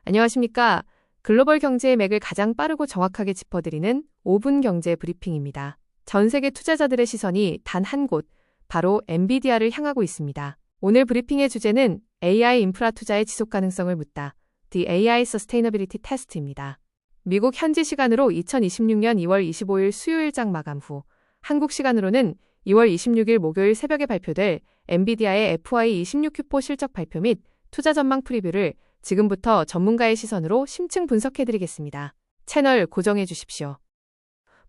안녕하십니까. 글로벌 경제의 맥을 가장 빠르고 정확하게 짚어드리는 5분 경제 브리핑입니다. 전 세계 투자자들의 시선이 단 한 곳, 바로 엔비디아를 향하고 있습니다. 오늘 브리핑의 주제는 AI 인프라 투자의 지속 가능성을 묻다. The AI Sustainability Test입니다. 미국 현지 시간으로 2026년 2월 25일 수요일장 마감 후, 한국 시간으로는 2월 26일 목요일 새벽에 발표될 엔비디아의 FY26Q4 실적 발표 및 투자 전망 프리뷰를 지금부터 전문가의 시선으로 심층 분석해드리겠습니다. 채널 고정해 주십시오.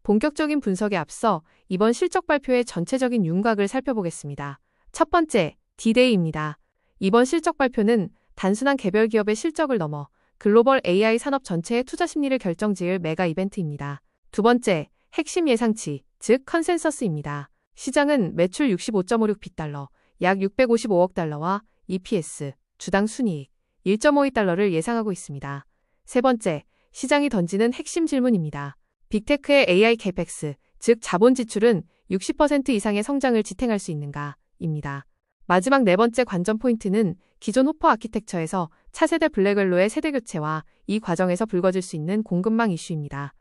본격적인 분석에 앞서 이번 실적 발표의 전체적인 윤곽을 살펴보겠습니다. 첫 번째, D-Day입니다. 이번 실적 발표는 단순한 개별 기업의 실적을 넘어 글로벌 AI 산업 전체의 투자 심리를 결정지을 메가 이벤트입니다. 두 번째, 핵심 예상치, 즉 컨센서스입니다. 시장은 매출 65.56빅달러, 약 655억 달러와 EPS, 주당 순이익 1.52달러를 예상하고 있습니다. 세 번째, 시장이 던지는 핵심 질문입니다. 빅테크의 AI CapEx, 즉 자본 지출은 60% 이상의 성장을 지탱할 수 있는가? 입니다. 마지막 네 번째 관전 포인트는 기존 호퍼 아키텍처에서 차세대 블랙웰로의 세대 교체와 이 과정에서 불거질 수 있는 공급망 이슈입니다.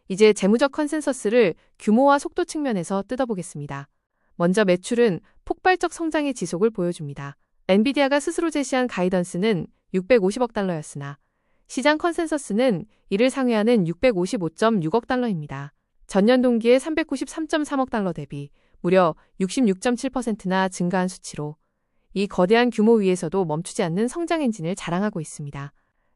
이제 재무적 컨센서스를 규모와 속도 측면에서 뜯어보겠습니다. 먼저 매출은 폭발적 성장의 지속을 보여줍니다. 엔비디아가 스스로 제시한 가이던스는 650억 달러였으나 시장 컨센서스는 이를 상회하는 655.6억 달러입니다. 전년 동기의 393.3억 달러 대비 무려 66.7%나 증가한 수치로 이 거대한 규모 위에서도 멈추지 않는 성장 엔진을 자랑하고 있습니다.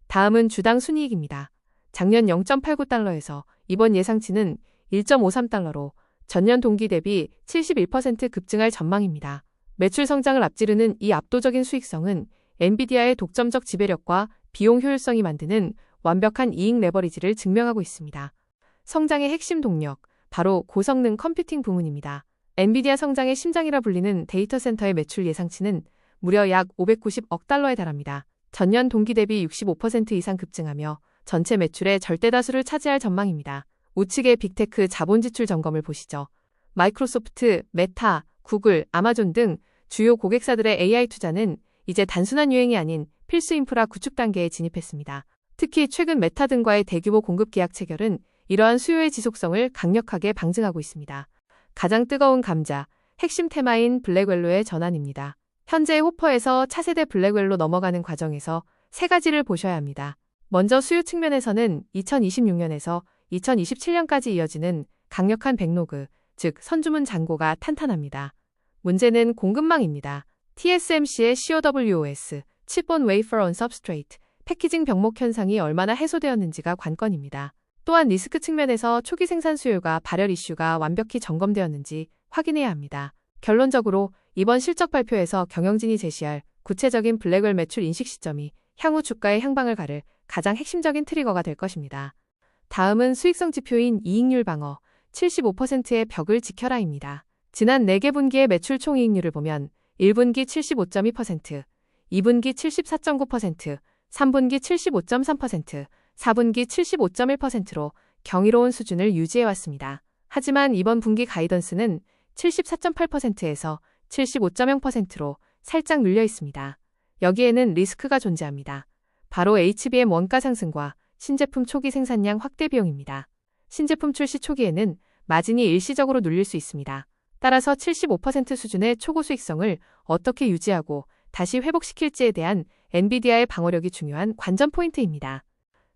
다음은 주당 순이익입니다. 작년 0.89달러에서 이번 예상치는 1.53달러로 전년 동기 대비 71% 급증할 전망입니다. 매출 성장을 앞지르는 이 압도적인 수익성은 엔비디아의 독점적 지배력과 비용 효율성이 만드는 완벽한 이익 레버리지를 증명하고 있습니다. 성장의 핵심 동력, 바로 고성능 컴퓨팅 부문입니다. 엔비디아 성장의 심장이라 불리는 데이터 센터의 매출 예상치는 무려 약 590억 달러에 달합니다. 전년 동기 대비 65% 이상 급증하며 전체 매출의 절대 다수를 차지할 전망입니다. 우측의 빅테크 자본 지출 점검을 보시죠. 마이크로소프트, 메타, 구글, 아마존 등 주요 고객사들의 AI 투자는 이제 단순한 유행이 아닌 필수 인프라 구축 단계에 진입했습니다. 특히 최근 메타 등과의 대규모 공급 계약 체결은 이러한 수요의 지속성을 강력하게 방증하고 있습니다. 가장 뜨거운 감자, 핵심 테마인 블랙웰로의 전환입니다. 현재 호퍼에서 차세대 블랙웰로 넘어가는 과정에서 세 가지를 보셔야 합니다. 먼저 수요 측면에서는 2026년에서 2027년까지 이어지는 강력한 백로그, 즉 선주문 잔고가 탄탄합니다. 문제는 공급망입니다. TSMC의 CoWoS, Chip-on Wafer on Substrate, 패키징 병목 현상이 얼마나 해소되었는지가 관건입니다. 또한 리스크 측면에서 초기 생산 수요가 발열 이슈가 완벽히 점검되었는지 확인해야 합니다. 결론적으로 이번 실적 발표에서 경영진이 제시할 구체적인 블랙웰 매출 인식 시점이 향후 주가의 향방을 가를 가장 핵심적인 트리거가 될 것입니다. 다음은 수익성 지표인 이익률 방어, 75%의 벽을 지켜라입니다. 지난 4개 분기의 매출 총이익률을 보면 1분기 75.2%, 2분기 74.9%, 3분기 75.3%, 4분기 75.1%로 경이로운 수준을 유지해왔습니다. 하지만 이번 분기 가이던스는 74.8%에서 75.0%로 살짝 눌려 있습니다. 여기에는 리스크가 존재합니다. 바로 HBM 원가 상승과 신제품 초기 생산량 확대 비용입니다. 신제품 출시 초기에는 마진이 일시적으로 눌릴 수 있습니다. 따라서 75% 수준의 초고 수익성을 어떻게 유지하고 다시 회복시킬지에 대한 엔비디아의 방어력이 중요한 관전 포인트입니다.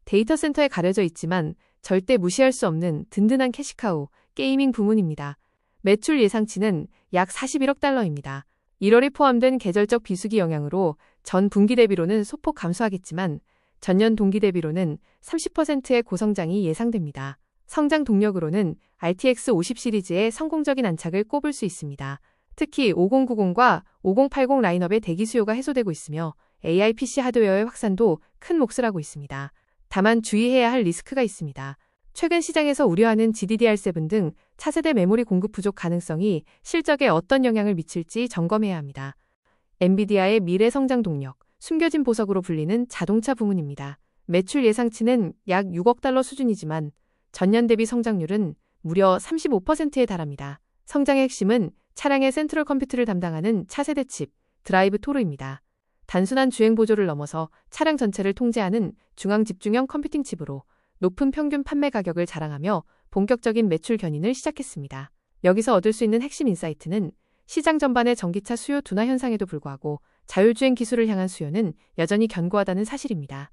데이터 센터에 가려져 있지만 절대 무시할 수 없는 든든한 캐시카우, 게이밍 부문입니다. 매출 예상치는 약 41억 달러입니다. 1월이 포함된 계절적 비수기 영향으로 전 분기 대비로는 소폭 감소하겠지만 전년 동기 대비로는 30%의 고성장이 예상됩니다. 성장 동력으로는 RTX 50 시리즈의 성공적인 안착을 꼽을 수 있습니다. 특히 5090과 5080 라인업의 대기 수요가 해소되고 있으며 AI PC 하드웨어의 확산도 큰 몫을 하고 있습니다. 다만 주의해야 할 리스크가 있습니다. 최근 시장에서 우려하는 GDDR7 등 차세대 메모리 공급 부족 가능성이 실적에 어떤 영향을 미칠지 점검해야 합니다. 엔비디아의 미래 성장 동력, 숨겨진 보석으로 불리는 자동차 부문입니다. 매출 예상치는 약 6억 달러 수준이지만 전년 대비 성장률은 무려 35%에 달합니다. 성장의 핵심은 차량의 센트럴 컴퓨트를 담당하는 차세대 칩, 드라이브 토르입니다. 단순한 주행 보조를 넘어서 차량 전체를 통제하는 중앙 집중형 컴퓨팅 칩으로 높은 평균 판매 가격을 자랑하며 본격적인 매출 견인을 시작했습니다. 여기서 얻을 수 있는 핵심 인사이트는 시장 전반의 전기차 수요 둔화 현상에도 불구하고 자율주행 기술을 향한 수요는 여전히 견고하다는 사실입니다.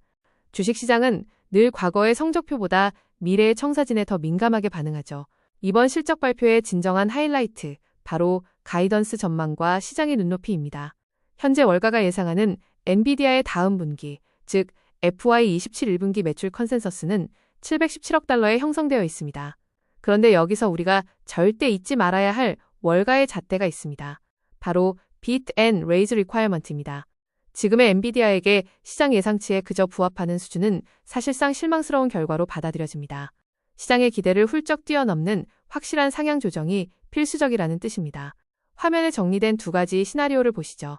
주식시장은 늘 과거의 성적표보다 미래의 청사진에 더 민감하게 반응하죠. 이번 실적 발표의 진정한 하이라이트, 바로 가이던스 전망과 시장의 눈높이입니다. 현재 월가가 예상하는 엔비디아의 다음 분기, 즉 FY27 1분기 매출 컨센서스는 717억 달러에 형성되어 있습니다. 그런데 여기서 우리가 절대 잊지 말아야 할 월가의 잣대가 있습니다. 바로 Beat and Raise Requirement입니다. 지금의 엔비디아에게 시장 예상치에 그저 부합하는 수준은 사실상 실망스러운 결과로 받아들여집니다. 시장의 기대를 훌쩍 뛰어넘는 확실한 상향 조정이 필수적이라는 뜻입니다. 화면에 정리된 두 가지 시나리오를 보시죠.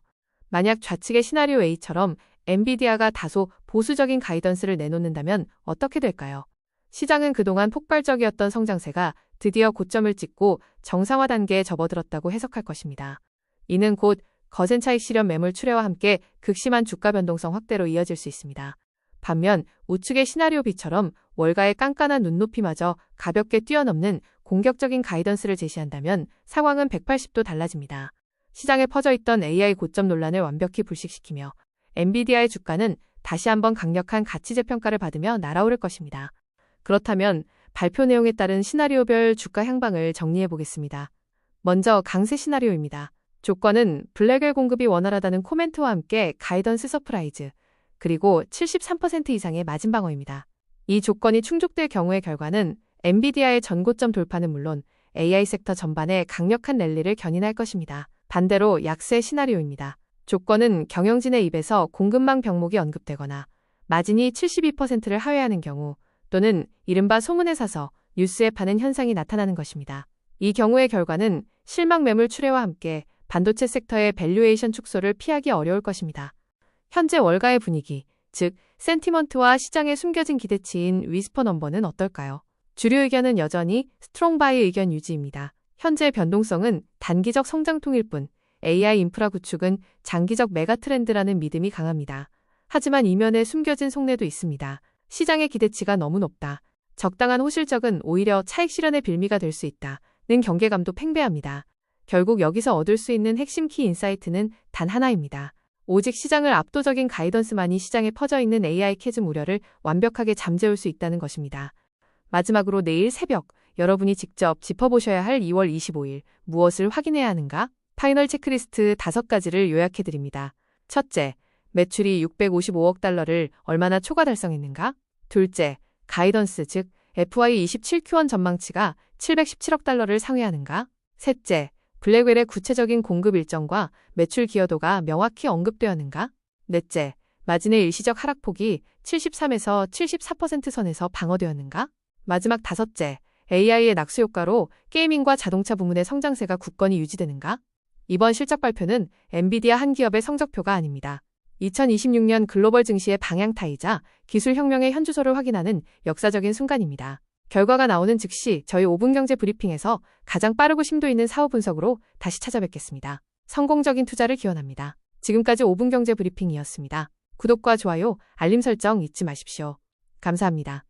만약 좌측의 시나리오 A처럼 엔비디아가 다소 보수적인 가이던스를 내놓는다면 어떻게 될까요? 시장은 그동안 폭발적이었던 성장세가 드디어 고점을 찍고 정상화 단계에 접어들었다고 해석할 것입니다. 이는 곧 거센 차익 실현 매물 출회와 함께 극심한 주가 변동성 확대로 이어질 수 있습니다. 반면 우측의 시나리오 B처럼 월가의 깐깐한 눈높이마저 가볍게 뛰어넘는 공격적인 가이던스를 제시한다면 상황은 180도 달라집니다. 시장에 퍼져있던 AI 고점 논란을 완벽히 불식시키며 엔비디아의 주가는 다시 한번 강력한 가치 재평가를 받으며 날아오를 것입니다. 그렇다면 발표 내용에 따른 시나리오별 주가 향방을 정리해 보겠습니다. 먼저 강세 시나리오입니다. 조건은 블랙웰 공급이 원활하다는 코멘트와 함께 가이던스 서프라이즈, 그리고 73% 이상의 마진 방어입니다. 이 조건이 충족될 경우의 결과는 엔비디아의 전고점 돌파는 물론 AI 섹터 전반에 강력한 랠리를 견인할 것입니다. 반대로 약세 시나리오입니다. 조건은 경영진의 입에서 공급망 병목이 언급되거나 마진이 72%를 하회하는 경우 또는 이른바 소문에 사서 뉴스에 파는 현상이 나타나는 것입니다. 이 경우의 결과는 실망 매물 출회와 함께 반도체 섹터의 밸류에이션 축소를 피하기 어려울 것입니다. 현재 월가의 분위기, 즉 센티먼트와 시장의 숨겨진 기대치인 위스퍼 넘버는 어떨까요? 주류 의견은 여전히 스트롱 바이 의견 유지입니다. 현재 변동성은 단기적 성장통일 뿐 AI 인프라 구축은 장기적 메가 트렌드라는 믿음이 강합니다. 하지만 이면에 숨겨진 속내도 있습니다. 시장의 기대치가 너무 높다. 적당한 호실적은 오히려 차익 실현의 빌미가 될 수 있다는 경계감도 팽배합니다. 결국 여기서 얻을 수 있는 핵심 키 인사이트는 단 하나입니다. 오직 시장을 압도적인 가이던스만이 시장에 퍼져있는 AI 캐즘 우려를 완벽하게 잠재울 수 있다는 것입니다. 마지막으로 내일 새벽 여러분이 직접 짚어보셔야 할 2월 25일 무엇을 확인해야 하는가? 파이널 체크리스트 5가지를 요약해드립니다. 첫째, 매출이 655억 달러를 얼마나 초과 달성했는가? 둘째, 가이던스 즉 FY27 Q1 전망치가 717억 달러를 상회하는가? 셋째, 블랙웰의 구체적인 공급 일정과 매출 기여도가 명확히 언급되었는가? 넷째, 마진의 일시적 하락폭이 73에서 74% 선에서 방어되었는가? 마지막 다섯째, AI의 낙수 효과로 게이밍과 자동차 부문의 성장세가 굳건히 유지되는가? 이번 실적 발표는 엔비디아 한 기업의 성적표가 아닙니다. 2026년 글로벌 증시의 방향타이자 기술혁명의 현주소를 확인하는 역사적인 순간입니다. 결과가 나오는 즉시 저희 5분 경제 브리핑에서 가장 빠르고 심도 있는 사후 분석으로 다시 찾아뵙겠습니다. 성공적인 투자를 기원합니다. 지금까지 5분 경제 브리핑이었습니다. 구독과 좋아요, 알림 설정 잊지 마십시오. 감사합니다.